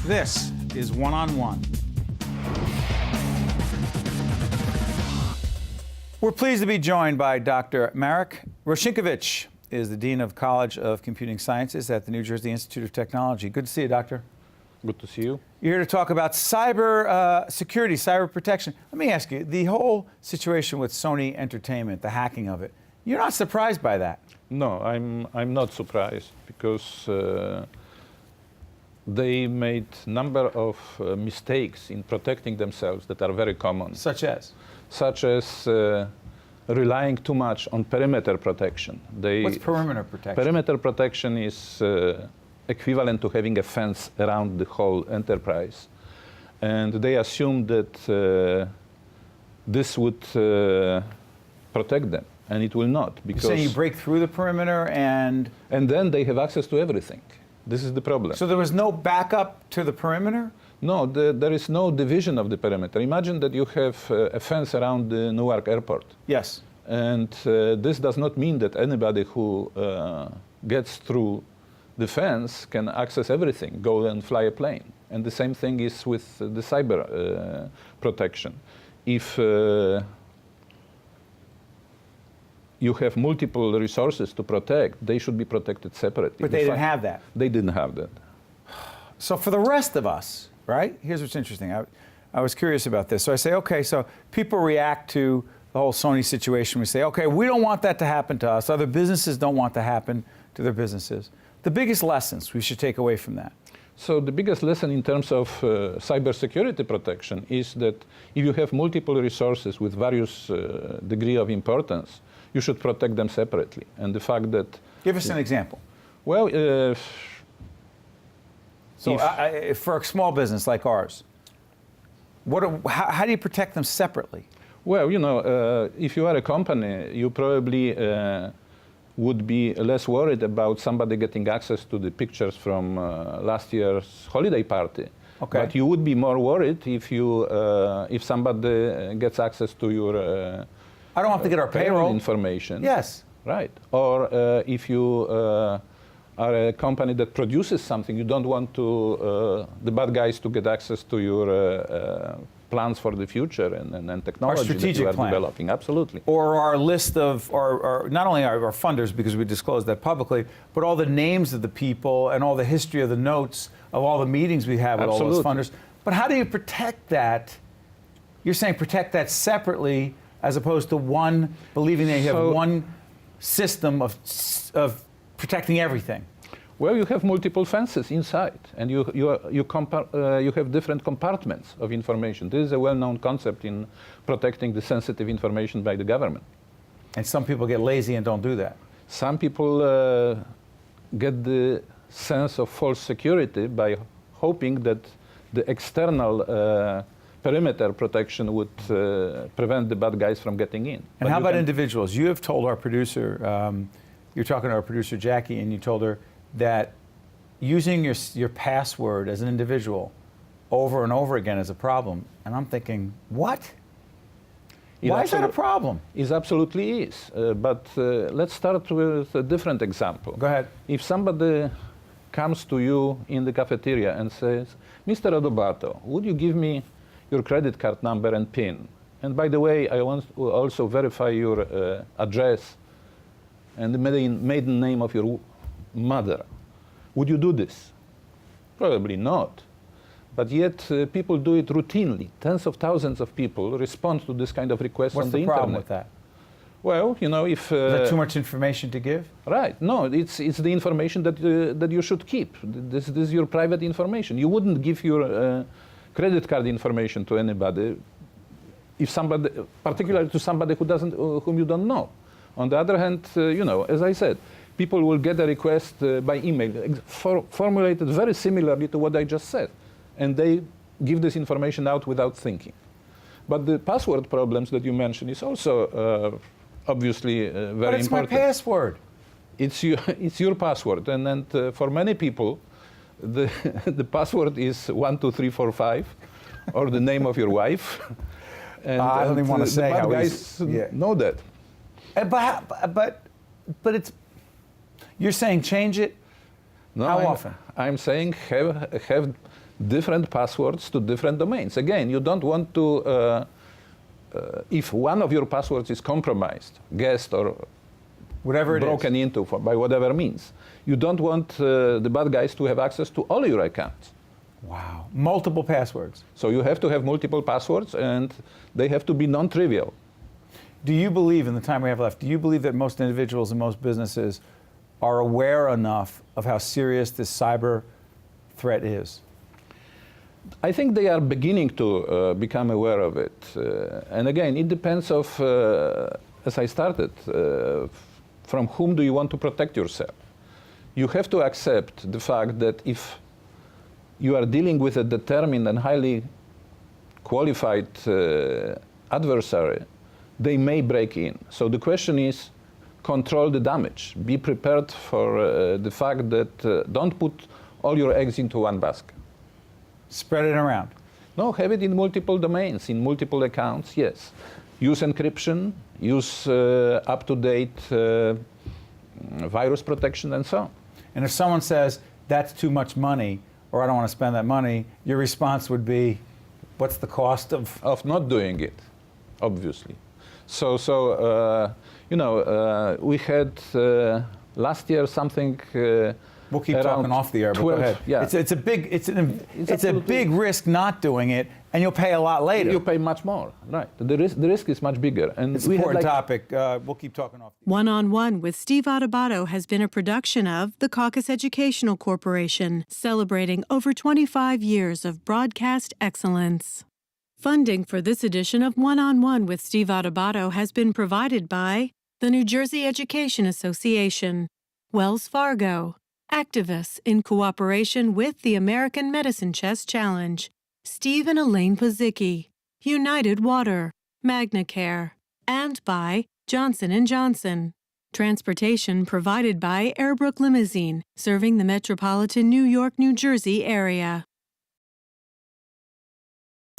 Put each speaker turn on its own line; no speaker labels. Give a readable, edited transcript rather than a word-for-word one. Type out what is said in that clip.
This is One-on-One. We're pleased to be joined by Dr. Marek Rusinkiewicz, is the Dean of College of Computing Sciences at the New Jersey Institute of Technology. Good to see you, Doctor.
Good to see you.
You're here to talk about cyber security, cyber protection. Let me ask you, the whole situation with Sony Entertainment, the hacking of it, you're not surprised by that?
No, I'm not surprised because they made number of mistakes in protecting themselves that are very common.
Such as?
Such as relying too much on perimeter protection.
What's perimeter protection?
Perimeter protection is equivalent to having a fence around the whole enterprise. And they assumed that this would protect them, and it will not. Because
you're saying you break through the perimeter and
then they have access to everything. This is the problem.
So there was no backup to the perimeter?
No, there is no division of the perimeter. Imagine that you have a fence around the Newark airport.
Yes.
And this does not mean that anybody who gets through the fence can access everything, go and fly a plane. And the same thing is with the cyber protection. If you have multiple resources to protect, they should be protected separately.
But they didn't have that.
They didn't have that.
So for the rest of us, right? Here's what's interesting. I was curious about this. So I say, okay, so people react to the whole Sony situation. We say, okay, we don't want that to happen to us. Other businesses don't want to happen to their businesses. The biggest lessons we should take away from that?
So the biggest lesson in terms of cybersecurity protection is that if you have multiple resources with various degree of importance, you should protect them separately. And the fact that...
Give us an example.
Well,
for a small business like ours, how do you protect them separately?
Well, you know, if you are a company, you probably would be less worried about somebody getting access to the pictures from last year's holiday party.
Okay.
But you would be more worried if somebody gets access to your
I don't have to get our payroll
information.
Yes.
Right. Or if you are a company that produces something, you don't want to the bad guys to get access to your plans for the future and technology that you are developing. Absolutely.
Or our list of, or not only our funders, because we disclosed that publicly, but all the names of the people and all the history of the notes of all the meetings we have with all those funders. But how do you protect that? You're saying protect that separately as opposed to one, believing that you have one system of protecting everything?
Well, you have multiple fences inside, and you have different compartments of information. This is a well-known concept in protecting the sensitive information by the government.
And some people get lazy and don't do that.
Some people get the sense of false security by hoping that the external perimeter protection would prevent the bad guys from getting in.
And how about individuals? You have told our producer, you're talking to our producer Jackie, and you told her that using your password as an individual over and over again is a problem. And I'm thinking, what? Why is that a problem?
It absolutely is. But let's start with a different example.
Go ahead.
If somebody comes to you in the cafeteria and says, Mr. Adobato, would you give me your credit card number and PIN? And by the way, I want to also verify your address and the maiden name of your mother. Would you do this? Probably not. But yet people do it routinely. Tens of thousands of people respond to this kind of request on the internet.
What's the problem with that?
Well, you know, if...
is that too much information to give?
Right. No, it's the information that you should keep. This is your private information. You wouldn't give your credit card information to anybody, if somebody, particularly to somebody whom you don't know. On the other hand, you know, as I said, people will get a request by email formulated very similarly to what I just said, and they give this information out without thinking. But the password problems that you mentioned is also obviously very important. But
it's my password.
It's your password, and for many people, the password is 12345, or the name of your wife. And
I don't even want to say
how guys know that.
But it's, you're saying change it?
No,
how often?
I'm saying have different passwords to different domains. Again, you don't want to, if one of your passwords is compromised, guessed, or
whatever it
broken into by whatever means, you don't want the bad guys to have access to all your accounts.
Wow. Multiple passwords.
So you have to have multiple passwords, and they have to be non-trivial.
Do you believe, in the time we have left, do you believe that most individuals and most businesses are aware enough of how serious this cyber threat is?
I think they are beginning to become aware of it. And again, it depends of, as I started, from whom do you want to protect yourself? You have to accept the fact that if you are dealing with a determined and highly qualified adversary, they may break in. So the question is, control the damage. Be prepared for the fact that don't put all your eggs into one basket.
Spread it around.
No, have it in multiple domains, in multiple accounts, yes. Use encryption, use up-to-date virus protection, and so on.
And if someone says, that's too much money, or I don't want to spend that money, your response would be, what's the cost of?
Of not doing it, obviously. So you know, we had last year something.
We'll keep talking off the air, but
12,
go ahead.
Yeah.
It's a big risk not doing it, and you'll pay a lot later.
You pay much more, right? The risk is much bigger. And
it's an important topic. We'll keep talking off.
One-on-One with Steve Adubato has been a production of the Caucus Educational Corporation, celebrating over 25 years of broadcast excellence. Funding for this edition of One-on-One with Steve Adubato has been provided by the New Jersey Education Association, Wells Fargo, activists in cooperation with the American Medicine Chess Challenge, Steve and Elaine Pozicki, United Water, MagnaCare, and by Johnson & Johnson. Transportation provided by Airbrook Limousine, serving the metropolitan New York, New Jersey area.